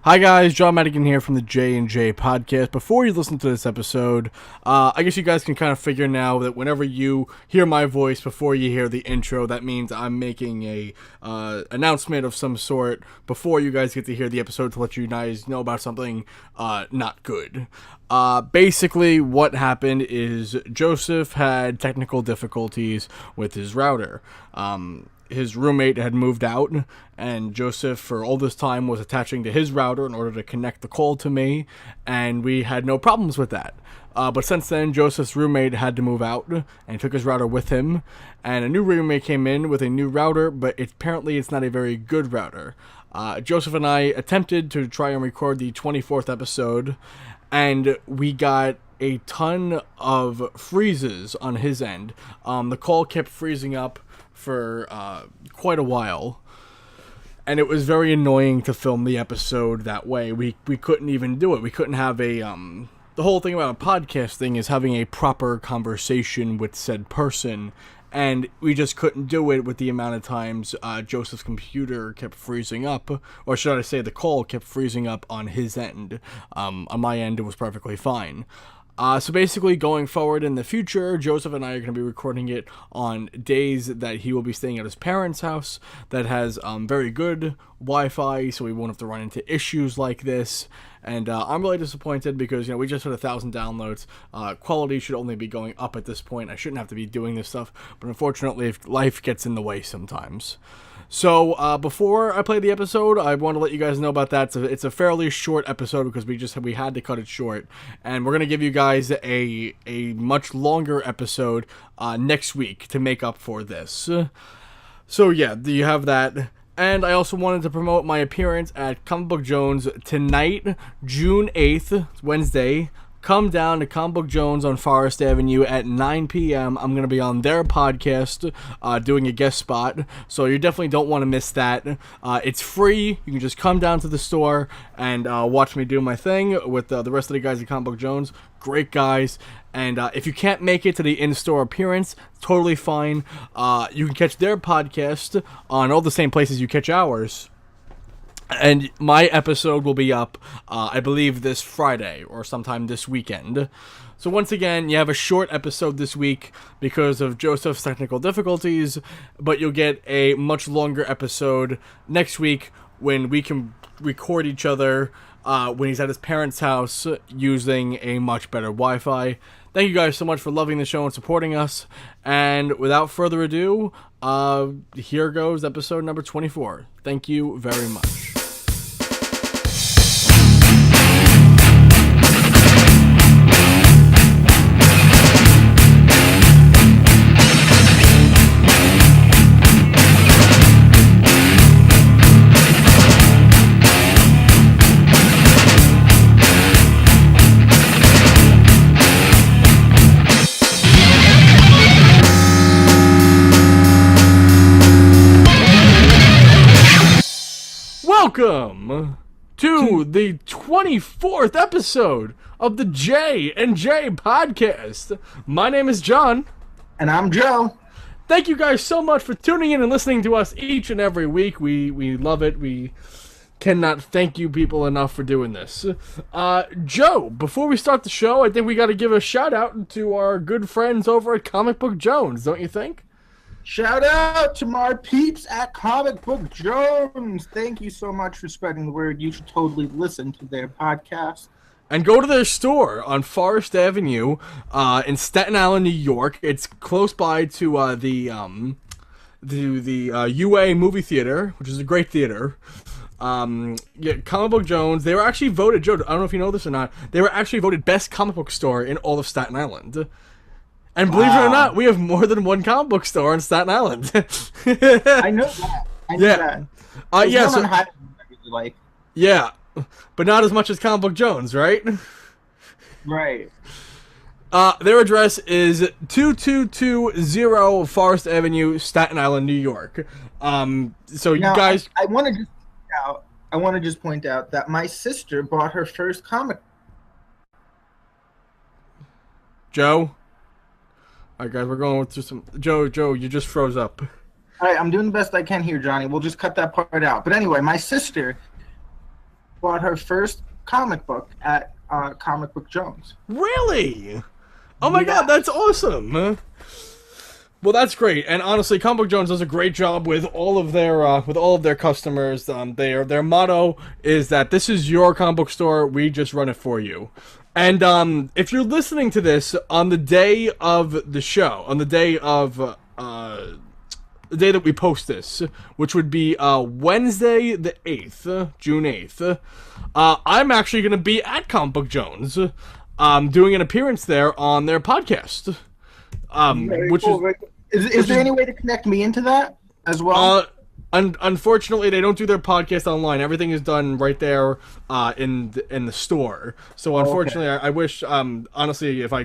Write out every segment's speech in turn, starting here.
Hi guys, John Madigan here from the J&J podcast. Before you listen to this episode, I guess you guys can kind of figure now that whenever you hear my voice before you hear the intro, that means I'm making a announcement of some sort before you guys get to hear the episode to let you guys know about something not good. Basically, what happened is Joseph had technical difficulties with his router. His roommate had moved out, and Joseph, for all this time, was attaching to his router in order to connect the call to me, and we had no problems with that. But since then, Joseph's roommate had to move out and took his router with him, and a new roommate came in with a new router, but apparently it's not a very good router. Joseph and I attempted to try and record the 24th episode, and we got a ton of freezes on his end. The call kept freezing up for quite a while, and it was very annoying to film the episode that way. We couldn't even do it. We couldn't have a the whole thing about a podcast thing is having a proper conversation with said person, and we just couldn't do it with the amount of times Joseph's computer kept freezing up, or should I say the call kept freezing up on his end. On my end, it was perfectly fine. So basically, going forward in the future, Joseph and I are going to be recording it on days that he will be staying at his parents' house that has very good Wi-Fi, so we won't have to run into issues like this. And I'm really disappointed because, we just hit 1,000 downloads. Quality should only be going up at this point. I shouldn't have to be doing this stuff, but unfortunately, life gets in the way sometimes. So, before I play the episode, I want to let you guys know about that. It's a fairly short episode because we had to cut it short. And we're going to give you guys a much longer episode next week to make up for this. So, yeah, you have that. And I also wanted to promote my appearance at Comic Book Jones tonight, June 8th, Wednesday. Come down to Comic Book Jones on Forest Avenue at 9 p.m. I'm going to be on their podcast doing a guest spot, so you definitely don't want to miss that. It's free. You can just come down to the store and watch me do my thing with the rest of the guys at Comic Book Jones. Great guys. And if you can't make it to the in-store appearance, totally fine. You can catch their podcast on all the same places you catch ours. And my episode will be up, I believe, this Friday or sometime this weekend. So once again, you have a short episode this week because of Joseph's technical difficulties, but you'll get a much longer episode next week when we can record each other when he's at his parents' house using a much better Wi-Fi. Thank you guys so much for loving the show and supporting us. And without further ado, here goes episode number 24. Thank you very much. Welcome to the 24th episode of the J&J podcast. My name is John. And I'm Joe. Thank you guys so much for tuning in and listening to us each and every week. We love it. We cannot thank you people enough for doing this. Joe, before we start the show, I think we got to give a shout out to our good friends over at Comic Book Jones, don't you think? Shout out to my peeps at Comic Book Jones. Thank you so much for spreading the word. You should totally listen to their podcast. And go to their store on Forest Avenue in Staten Island, New York. It's close by to the UA movie theater, which is a great theater. Yeah, Comic Book Jones, they were actually voted, Joe, I don't know if you know this or not, they were actually voted best comic book store in all of Staten Island. And believe it or not, we have more than one comic book store in Staten Island. I know that. Yeah. So, I really like. Yeah, but not as much as Comic Book Jones, right? Right. Their address is 2220 Forest Avenue, Staten Island, New York. So now, you guys, I want to just point out that my sister bought her first comic. Joe. All right, guys, we're going through some. Joe, you just froze up. All right, I'm doing the best I can here, Johnny. We'll just cut that part out. But anyway, my sister bought her first comic book at Comic Book Jones. Really? Oh my God, Yeah. that's awesome. Well, that's great, and honestly, Comic Book Jones does a great job with all of their customers. Their motto is that this is your comic book store. We just run it for you. And if you're listening to this on the day of the show, on the day of the day that we post this, which would be Wednesday the 8th, June 8th, I'm actually going to be at Comic Book Jones, doing an appearance there on their podcast. Very cool. Is there any way to connect me into that as well? Unfortunately, they don't do their podcast online. Everything is done right there in the store. So unfortunately, okay. I wish, honestly, if I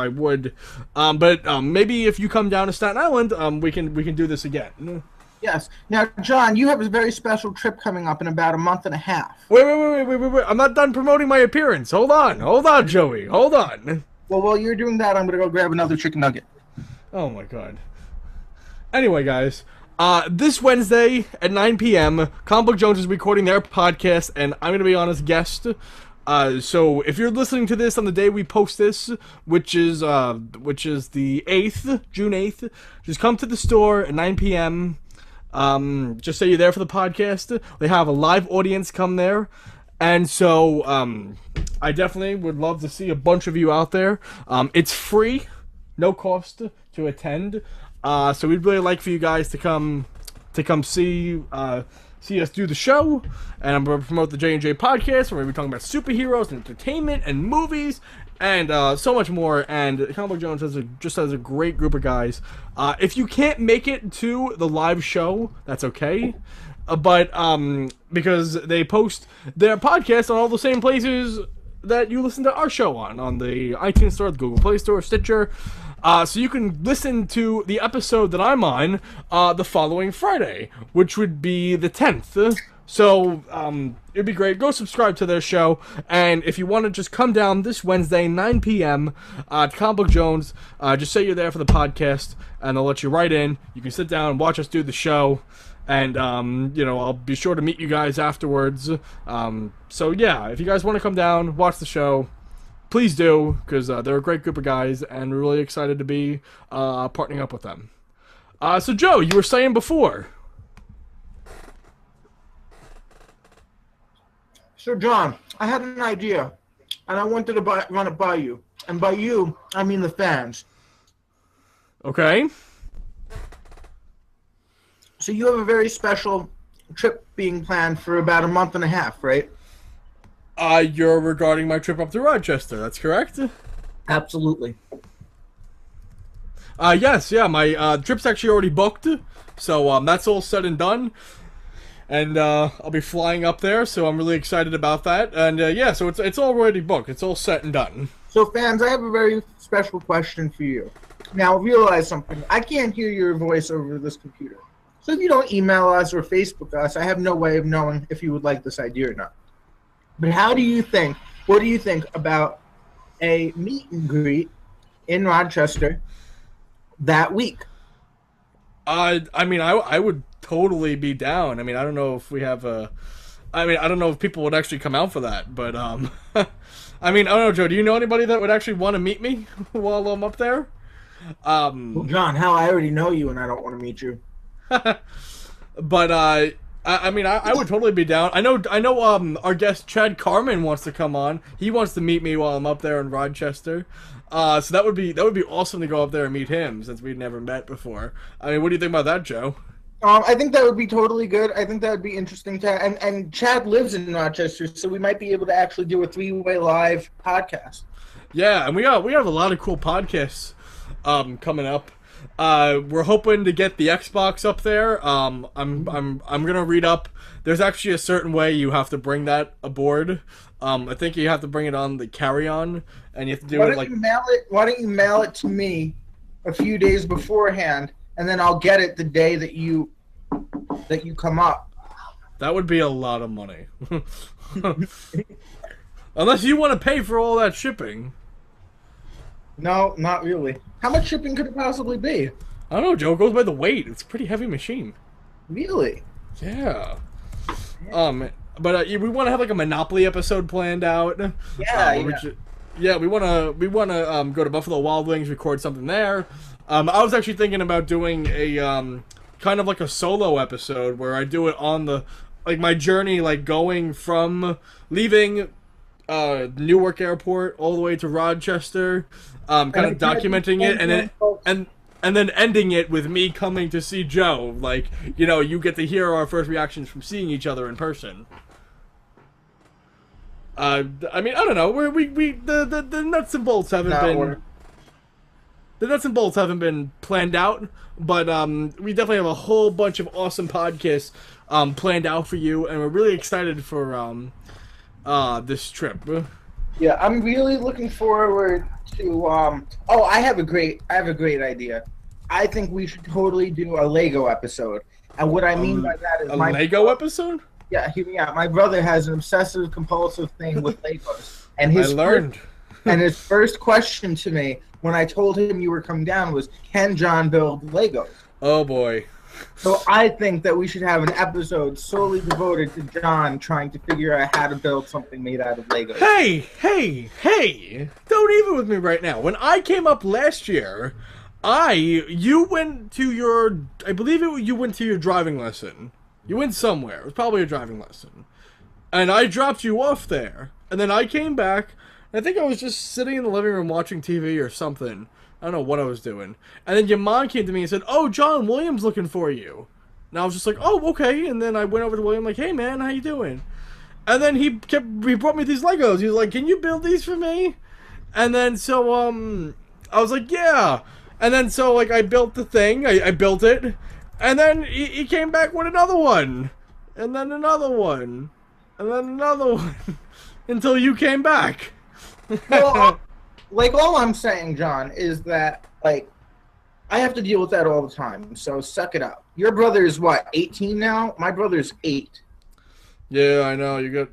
would, but maybe if you come down to Staten Island, we can do this again. Yes. Now, John, you have a very special trip coming up in about a month and a half. Wait. I'm not done promoting my appearance. Hold on, Joey. Hold on. Well, while you're doing that, I'm going to go grab another chicken nugget. Oh, my God. Anyway, guys, this Wednesday at 9 p.m., Comic Book Jones is recording their podcast, and I'm going to be on as guest. So if you're listening to this on the day we post this, which is the 8th, June 8th, just come to the store at 9 p.m., just say you're there for the podcast. They have a live audience come there. And so, I definitely would love to see a bunch of you out there. It's free, no cost to attend. So we'd really like for you guys to come see us do the show. And I'm going to promote the J&J podcast. We're going to be talking about superheroes and entertainment and movies and so much more. And Comic Book Jones has a great group of guys. If you can't make it to the live show, that's okay. But because they post their podcast on all the same places that you listen to our show on the iTunes Store, the Google Play Store, Stitcher. So you can listen to the episode that I'm on the following Friday, which would be the 10th. So it'd be great. Go subscribe to their show. And if you want to just come down this Wednesday, 9 p.m. To Comic Book Jones, just say you're there for the podcast, and they'll let you right in. You can sit down and watch us do the show. And, I'll be sure to meet you guys afterwards. So, yeah, if you guys want to come down, watch the show, please do, because they're a great group of guys, and we're really excited to be partnering up with them. So, Joe, you were saying before. So, John, I had an idea, and I wanted to run it by you. And by you, I mean the fans. Okay. So you have a very special trip being planned for about a month and a half, right? You're regarding my trip up to Rochester, that's correct? Absolutely. Yes, yeah, my trip's actually already booked, so that's all said and done. And I'll be flying up there, so I'm really excited about that. And yeah, so it's already booked. It's all set and done. So fans, I have a very special question for you. Now, realize something. I can't hear your voice over this computer. So if you don't email us or Facebook us, I have no way of knowing if you would like this idea or not. But what do you think about a meet and greet in Rochester that week? I would totally be down. I mean, I don't know if we have I don't know if people would actually come out for that, but I mean, I don't know, Joe, do you know anybody that would actually want to meet me while I'm up there? Well, John, hell, I already know you and I don't want to meet you. But I would totally be down. I know our guest Chad Carmen wants to come on. He wants to meet me while I'm up there in Rochester. So that would be awesome to go up there and meet him, since we'd never met before. I mean, what do you think about that, Joe? I think that would be totally good. I think that would be interesting and Chad lives in Rochester, so we might be able to actually do a 3-way live podcast. Yeah, and we have a lot of cool podcasts coming up. We're hoping to get the Xbox up there. I'm gonna read up. There's actually a certain way you have to bring that aboard. I think you have to bring it on the carry-on, and you have to do it like. Why don't you mail it to me a few days beforehand, and then I'll get it the day that you come up. That would be a lot of money. Unless you want to pay for all that shipping. No, not really. How much shipping could it possibly be? I don't know, Joe. It goes by the weight. It's a pretty heavy machine. Really? Yeah. But we want to have like a Monopoly episode planned out. Yeah. We want to go to Buffalo Wild Wings, record something there. I was actually thinking about doing a kind of like a solo episode where I do it on the like my journey, like going from leaving Newark Airport all the way to Rochester, kind of documenting it, and then ending it with me coming to see Joe. Like, you know, you get to hear our first reactions from seeing each other in person. I mean, I don't know. The nuts and bolts haven't been. The nuts and bolts haven't been planned out, but we definitely have a whole bunch of awesome podcasts planned out for you, and we're really excited for this trip. Yeah, I'm really looking forward to. I have a great idea. I think we should totally do a Lego episode, and what I mean by that is a Lego episode. Yeah, hear me out. My brother has an obsessive compulsive thing with Legos, and his first question to me when I told him you were coming down was, "Can John build Legos?" Oh boy. So I think that we should have an episode solely devoted to John trying to figure out how to build something made out of Legos. Hey! Don't even with me right now. When I came up last year, you went to your driving lesson. You went somewhere. It was probably a driving lesson. And I dropped you off there. And then I came back. I think I was just sitting in the living room watching TV or something. I don't know what I was doing. And then your mom came to me and said, "Oh, John, William's looking for you." And I was just like, "Oh, okay." And then I went over to William like, "Hey, man, how you doing?" And then he brought me these Legos. He was like, "Can you build these for me?" And then so I was like, "Yeah." And then so like I built the thing. I built it. And then he came back with another one. And then another one. And then another one. Until you came back. Well, like, all I'm saying, John, is that, like, I have to deal with that all the time, so suck it up. Your brother's, what, 18 now? My brother's 8. Yeah, I know. You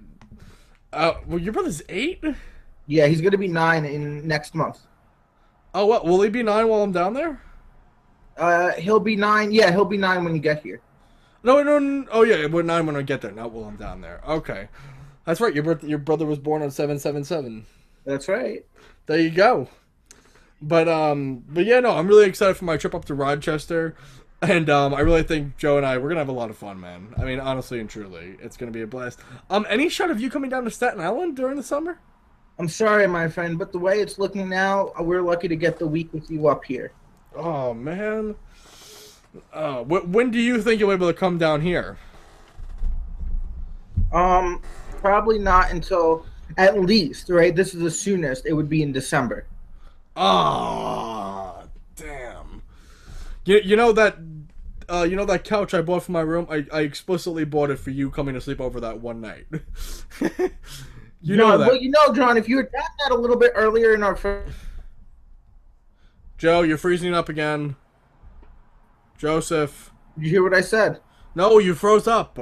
got... well, your brother's 8? Yeah, he's going to be 9 in next month. Oh, what? Will he be 9 while I'm down there? He'll be 9. Yeah, he'll be 9 when you get here. No. Oh, yeah, we're 9 when I get there, not while I'm down there. Okay. That's right. Your brother was born on 7/7/7. That's right. There you go. But yeah, no, I'm really excited for my trip up to Rochester, and I really think Joe and we're gonna have a lot of fun, man. I mean, honestly and truly, it's gonna be a blast. Any shot of you coming down to Staten Island during the summer? I'm sorry, my friend, but the way it's looking now, we're lucky to get the week with you up here. Oh man. When do you think you'll be able to come down here? Probably not until, at least, right? This is the soonest. It would be in December. Ah, damn. You know that couch I bought for my room? I explicitly bought it for you coming to sleep over that one night. You know that. Well, you know, John, if you had gotten that a little bit earlier in our Joe, you're freezing up again. Joseph. Did you hear what I said? No, you froze up.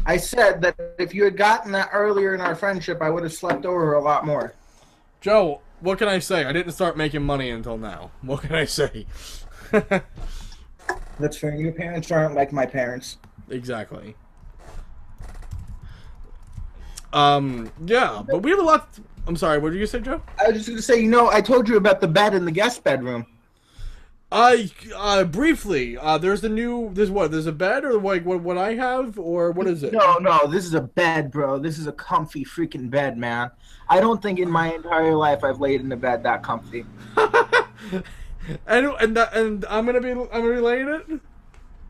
I said that if you had gotten that earlier in our friendship, I would have slept over a lot more. Joe, what can I say? I didn't start making money until now. What can I say? That's fair. Your parents aren't like my parents. Exactly. Yeah, but we have a lot... I'm sorry, what did you say, Joe? I was just going to say, I told you about the bed in the guest bedroom. Briefly, there's a bed, or like what I have, or what is it? No, this is a bed, bro. This is a comfy freaking bed, man. I don't think in my entire life I've laid in a bed that comfy. and I'm gonna be laying it.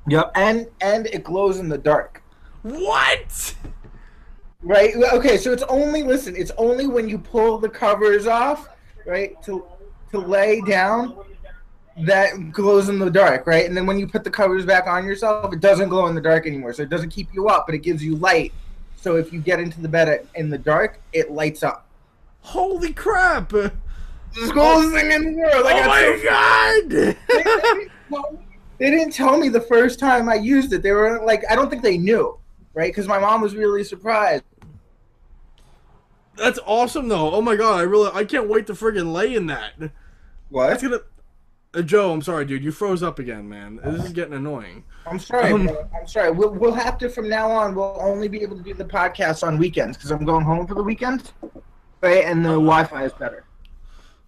Yep, and it glows in the dark. What? Right. Okay. So it's only when you pull the covers off, right, to lay down, that glows in the dark, right? And then when you put the covers back on yourself, it doesn't glow in the dark anymore. So it doesn't keep you up, but it gives you light. So if you get into the bed in the dark, it lights up. Holy crap! This is the coolest thing in the world. Oh my god! They didn't tell me the first time I used it. They were like, I don't think they knew, right? Because my mom was really surprised. That's awesome, though. Oh my god, I can't wait to friggin' lay in that. What? Joe, I'm sorry, dude. You froze up again, man. This is getting annoying. I'm sorry, bro. I'm sorry. We'll have to, from now on, we'll only be able to do the podcast on weekends because I'm going home for the weekend, right? And the Wi-Fi is better.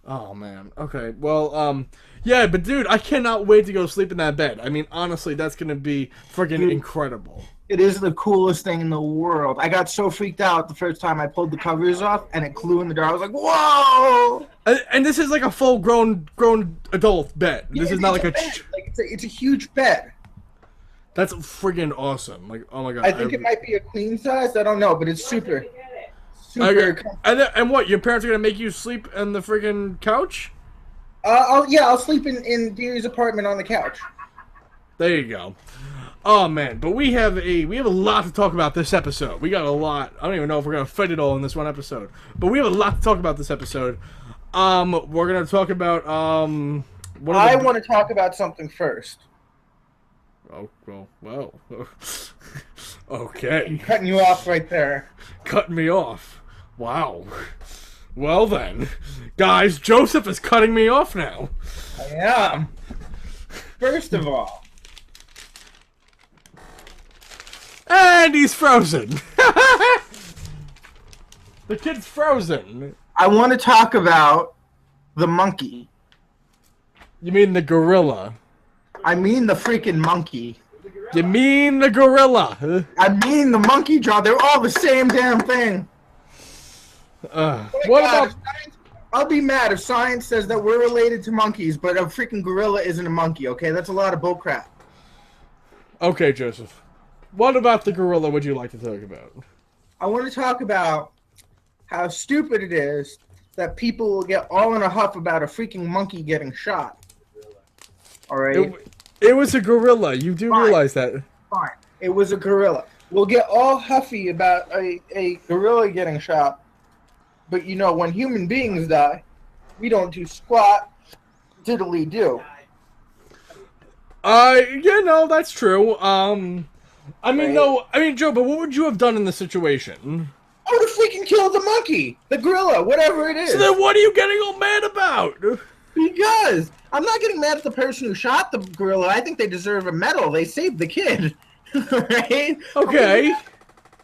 Oh, man. Okay. Well, yeah, but dude, I cannot wait to go sleep in that bed. I mean, honestly, that's going to be friggin' incredible. It is the coolest thing in the world. I got so freaked out the first time I pulled the covers off and it flew in the door. I was like, whoa! And this is like a full-grown adult bed. This is not like a... It's a huge bed. That's friggin' awesome. Like, oh my god. I think it might be a queen size. I don't know, but it's super. Okay. And what? Your parents are gonna make you sleep on the friggin' couch? I'll sleep in Deary's apartment on the couch. There you go. Oh man, but we have a lot to talk about this episode. We got a lot. I don't even know if we're gonna fit it all in this one episode, but we have a lot to talk about this episode. We're gonna talk about I want to talk about something first. Oh, well. Okay. I'm cutting you off right there. Cutting me off. Wow. Well then, guys, Joseph is cutting me off now. I am. First of all. And he's frozen. The kid's frozen. I want to talk about the monkey. You mean the gorilla? I mean the freaking monkey. You mean the gorilla? I mean the monkey jaw. They're all the same damn thing. What about... I'll be mad if science says that we're related to monkeys, but a freaking gorilla isn't a monkey, okay? That's a lot of bullcrap. Okay, Joseph. What about the gorilla would you like to talk about? I want to talk about how stupid it is that people will get all in a huff about a freaking monkey getting shot. All right? It was a gorilla. You do realize that. Fine. It was a gorilla. We'll get all huffy about a gorilla getting shot. But, you know, when human beings die, we don't do squat, diddly do. Yeah, no, that's true. I mean, no, I mean, Joe, but what would you have done in this situation? I would have freaking killed the monkey, the gorilla, whatever it is. So then what are you getting all mad about? Because I'm not getting mad at the person who shot the gorilla. I think they deserve a medal. They saved the kid. Right? Okay.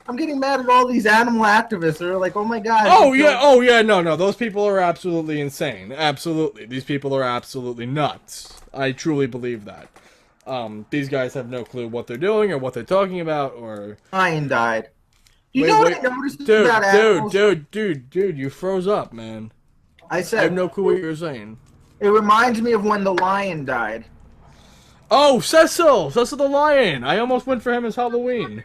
I'm getting mad at all these animal activists that are like, oh my god. Oh yeah, no, those people are absolutely insane. Absolutely. These people are absolutely nuts. I truly believe that. These guys have no clue what they're doing or what they're talking about or... Lion died. You know what I noticed about animals? Dude, you froze up, man. I said... I have no clue what you're saying. It reminds me of when the lion died. Oh, Cecil the lion. I almost went for him as Halloween.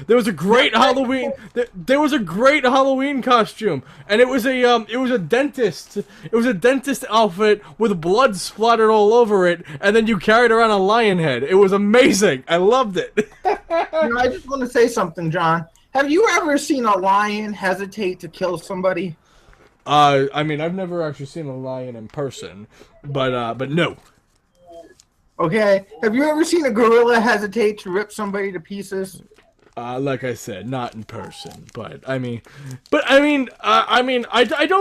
There was a great Halloween. There was a great Halloween costume, and it was a dentist. It was a dentist outfit with blood splattered all over it, and then you carried around a lion head. It was amazing. I loved it. You know, I just want to say something, John. Have you ever seen a lion hesitate to kill somebody? I mean, I've never actually seen a lion in person, but no. Okay. Have you ever seen a gorilla hesitate to rip somebody to pieces? Like I said, not in person, but I don't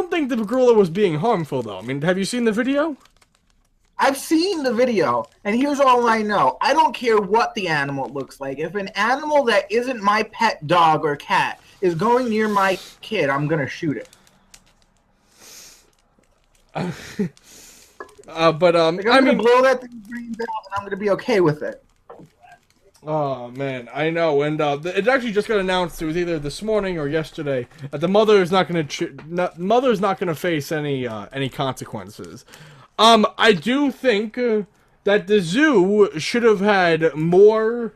think the gorilla was being harmful though. I mean, have you seen the video? I've seen the video, and here's all I know. I don't care what the animal looks like. If an animal that isn't my pet dog or cat is going near my kid, I'm gonna shoot it. I'm gonna blow that thing's brains out, and I'm gonna be okay with it. Oh man, I know, and it actually just got announced. It was either this morning or yesterday that the mother is not gonna face any consequences. I do think that the zoo should have had more,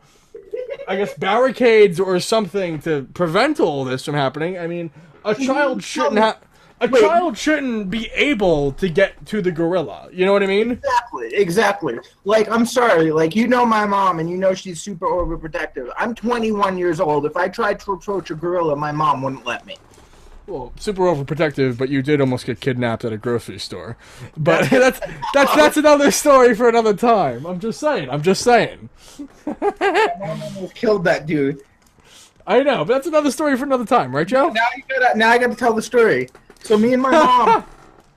I guess, barricades or something to prevent all this from happening. I mean, a child shouldn't be able to get to the gorilla. You know what I mean? Exactly. Like, I'm sorry. Like, you know my mom, and you know she's super overprotective. I'm 21 years old. If I tried to approach a gorilla, my mom wouldn't let me. Well, super overprotective, but you did almost get kidnapped at a grocery store. But that's another story for another time. I'm just saying. My mom almost killed that dude. I know, but that's another story for another time, right, Joe? Now I got to tell the story. So me and my mom,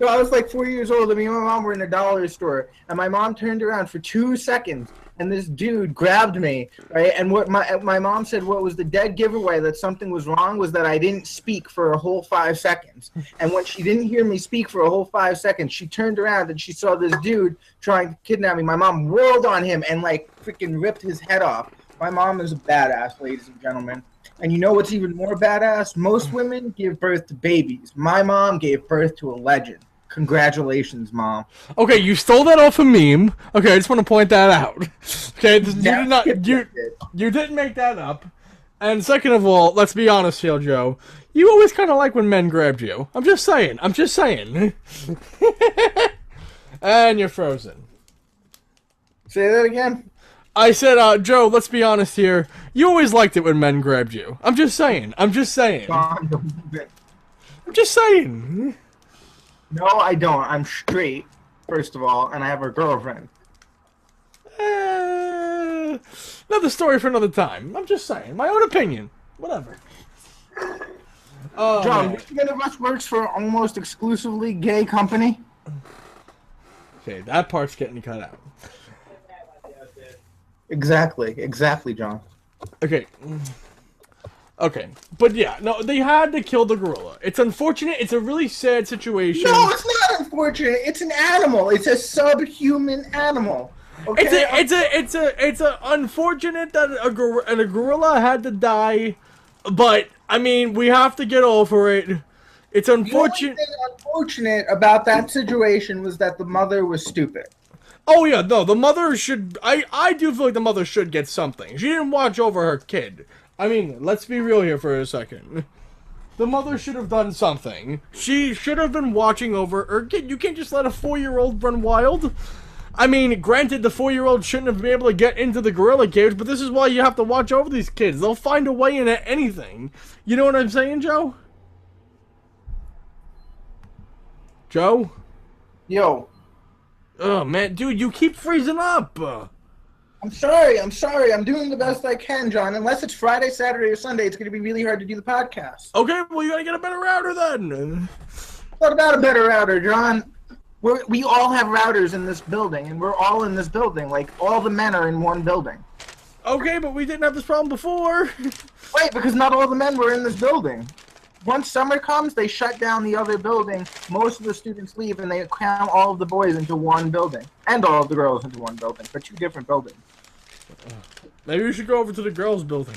So I was like 4 years old, and me and my mom were in a dollar store, and my mom turned around for 2 seconds, and this dude grabbed me, right? And what my mom said, what was the dead giveaway that something was wrong was that I didn't speak for a whole 5 seconds. And when she didn't hear me speak for a whole 5 seconds, she turned around and she saw this dude trying to kidnap me. My mom whirled on him and like freaking ripped his head off. My mom is a badass, ladies and gentlemen. And you know what's even more badass? Most women give birth to babies. My mom gave birth to a legend. Congratulations, Mom. Okay, you stole that off a meme. Okay, I just want to point that out. Okay, you didn't make that up. And second of all, let's be honest here, Joe. You always kind of like when men grabbed you. I'm just saying. And you're frozen. Say that again? I said, Joe, let's be honest here. You always liked it when men grabbed you. I'm just saying. John, don't do it. I'm just saying. No, I don't. I'm straight, first of all, and I have a girlfriend. Another story for another time. I'm just saying. My own opinion. Whatever. John, which one of us works for an almost exclusively gay company? Okay, that part's getting cut out. Exactly, John. Okay. Okay, but yeah, no, they had to kill the gorilla. It's unfortunate. It's a really sad situation. No, it's not unfortunate. It's an animal. It's a subhuman animal. Okay? It's a unfortunate that a gorilla had to die, but I mean, we have to get over it. It's unfortunate. The only thing unfortunate about that situation was that the mother was stupid. Oh yeah, no, the mother should. I do feel like the mother should get something. She didn't watch over her kid. I mean, let's be real here for a second. The mother should have done something. She should have been watching over her kid. You can't just let a 4-year-old run wild. I mean, granted, the 4-year-old shouldn't have been able to get into the gorilla cage, but this is why you have to watch over these kids. They'll find a way in at anything. You know what I'm saying, Joe? Joe? Yo. Oh, man, dude, you keep freezing up. I'm sorry. I'm doing the best I can, John. Unless it's Friday, Saturday, or Sunday, it's going to be really hard to do the podcast. Okay, well, you got to get a better router then. What about a better router, John? We all have routers in this building, and we're all in this building. Like, all the men are in one building. Okay, but we didn't have this problem before. Wait, because not all the men were in this building. Once summer comes, they shut down the other building. Most of the students leave, and they cram all of the boys into one building. And all of the girls into one building, but 2 different buildings. Maybe we should go over to the girls' building.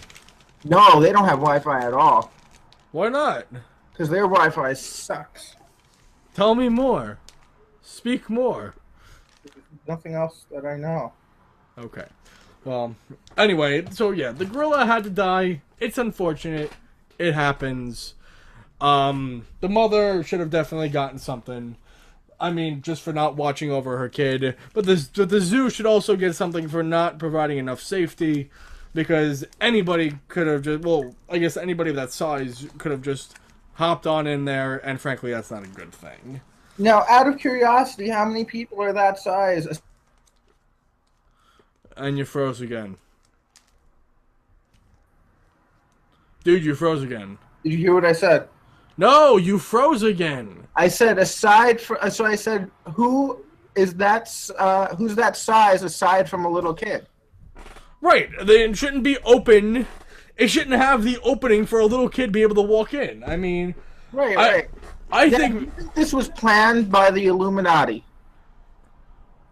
No, they don't have Wi-Fi at all. Why not? Because their Wi-Fi sucks. Tell me more. Speak more. There's nothing else that I know. Okay. Well, anyway, so yeah, the gorilla had to die. It's unfortunate. It happens. The mother should have definitely gotten something. I mean, just for not watching over her kid. But the zoo should also get something for not providing enough safety. Because anybody could have just... Well, I guess anybody of that size could have just hopped on in there. And frankly, that's not a good thing. Now, out of curiosity, how many people are that size? And you froze again. Dude, you froze again. Did you hear what I said? No, you froze again. I said aside from... So I said, who's that size aside from a little kid? Right. It shouldn't be open. It shouldn't have the opening for a little kid to be able to walk in. I mean... Right. I Do think... you think this was planned by the Illuminati?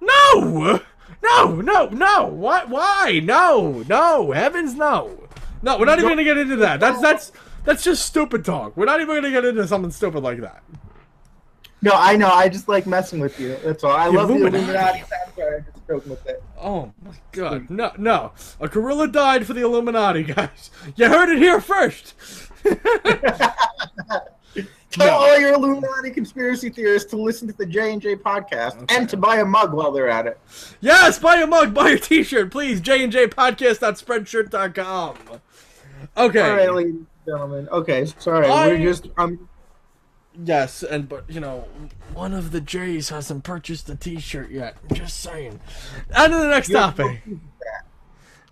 No! No! Why? No! Heavens, no! No, we're not even gonna get into that. That's just stupid talk. We're not even gonna get into something stupid like that. No, I know. I just like messing with you. That's all. I love the Illuminati. I'm just joking with it. Oh my god. No. A gorilla died for the Illuminati, guys. You heard it here first. Tell all your Illuminati conspiracy theorists to listen to the J&J podcast and to buy a mug while they're at it. Yes, buy a mug, buy a t-shirt, please. jnjpodcast.spreadshirt.com. Okay. All right, ladies and gentlemen. Okay, sorry. We're just... Yes, but, you know, one of the J's hasn't purchased a t-shirt yet. I'm just saying. On to the next topic.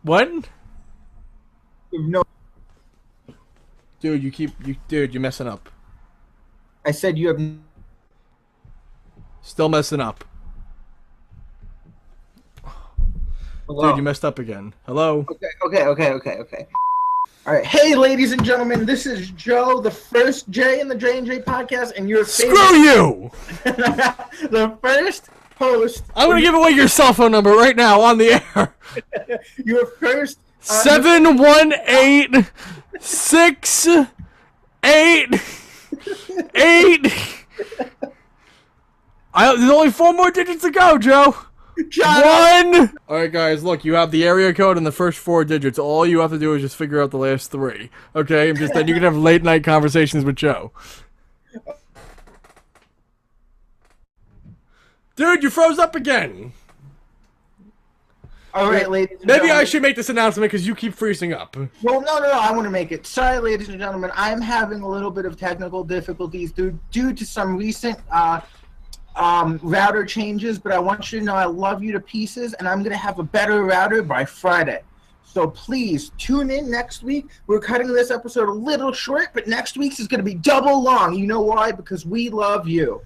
What? No. Dude, you're messing up. I said you have... Still messing up. Hello? Dude, you messed up again. Hello? Okay. All right. Hey, ladies and gentlemen, this is Joe, the first J in the J&J podcast, and your favorite... Screw you! The first host... I'm going to give away your cell phone number right now on the air. Your first... 718 688 There's only 4 more digits to go, Joe. John. 1. All right, guys. Look, you have the area code and the first 4 digits. All you have to do is just figure out the last 3. Okay, and just then you can have late night conversations with Joe. Dude, you froze up again. All right, ladies and Maybe gentlemen. I should make this announcement because you keep freezing up. Well, no, I want to make it. Sorry, ladies and gentlemen, I'm having a little bit of technical difficulties due to some recent router changes, but I want you to know I love you to pieces, and I'm going to have a better router by Friday. So please tune in next week. We're cutting this episode a little short, but next week's is going to be double long. You know why? Because we love you.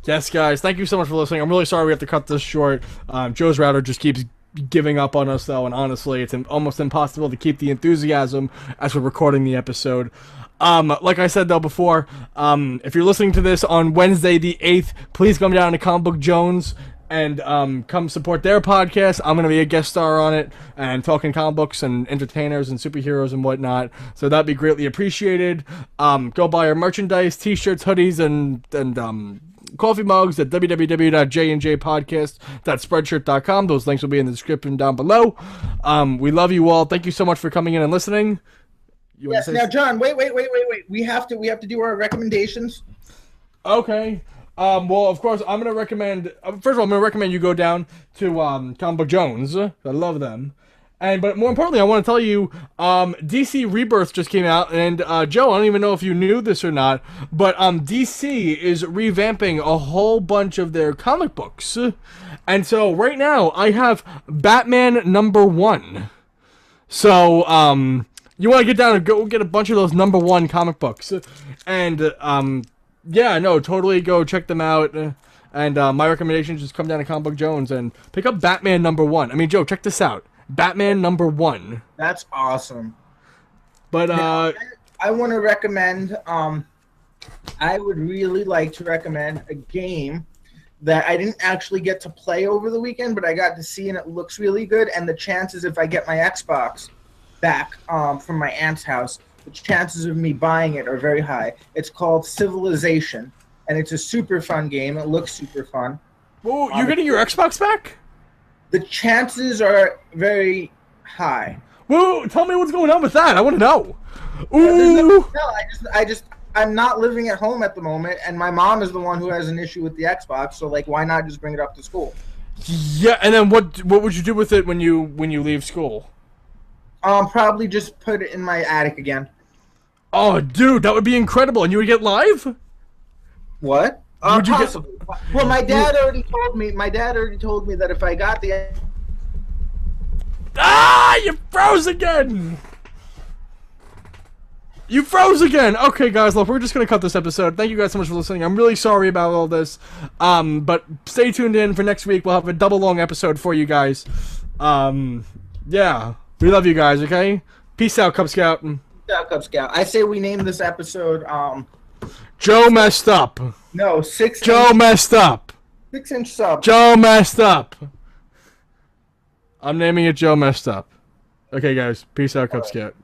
Yes, guys, thank you so much for listening. I'm really sorry we have to cut this short. Joe's router just keeps giving up on us, though, and honestly, it's almost impossible to keep the enthusiasm as we're recording the episode. Like I said, though, before, if you're listening to this on Wednesday the 8th, please come down to Comic Book Jones and come support their podcast. I'm going to be a guest star on it and talking comic books and entertainers and superheroes and whatnot, so that'd be greatly appreciated. Go buy our merchandise, t-shirts, hoodies, and coffee mugs at www.jnjpodcast.spreadshirt.com. Those links will be in the description down below. We love you all. Thank you so much for coming in and listening. Yes. Now, John, wait. We have to do our recommendations. Okay. Well, of course, I'm gonna recommend. First of all, I'm gonna recommend you go down to Comic Book Jones. I love them. But more importantly, I want to tell you, DC Rebirth just came out, and Joe, I don't even know if you knew this or not, but DC is revamping a whole bunch of their comic books, and so right now I have Batman #1. So you want to get down and go get a bunch of those #1 comic books, and yeah, no, totally go check them out. And my recommendation is just come down to Comic Book Jones and pick up Batman #1. I mean, Joe, check this out. Batman #1. That's awesome. But now, I want to recommend. I would really like to recommend a game that I didn't actually get to play over the weekend, but I got to see, and it looks really good. And the chances, if I get my Xbox back from my aunt's house, the chances of me buying it are very high. It's called Civilization, and it's a super fun game. It looks super fun. Whoa, you're getting your Xbox back? The chances are very high. Whoa, tell me what's going on with that. I want to know. Ooh. I'm not living at home at the moment, and my mom is the one who has an issue with the Xbox. So, like, why not just bring it up to school? Yeah, and then what would you do with it when you leave school? Probably just put it in my attic again. Oh, dude, that would be incredible. And you would get live? What? Possibly. Well, my dad already told me. My dad already told me that if I got the... You froze again! You froze again! Okay, guys, look, we're just gonna cut this episode. Thank you guys so much for listening. I'm really sorry about all this. But stay tuned in for next week. We'll have a double long episode for you guys. Yeah. We love you guys, okay? Peace out, Cub Scout. Peace out, Cub Scout. I say we name this episode, Joe messed up. No, 6 Joe messed up. 6-inch sub. Joe messed up. I'm naming it Joe messed up. Okay, guys. Peace out, Cub Scout.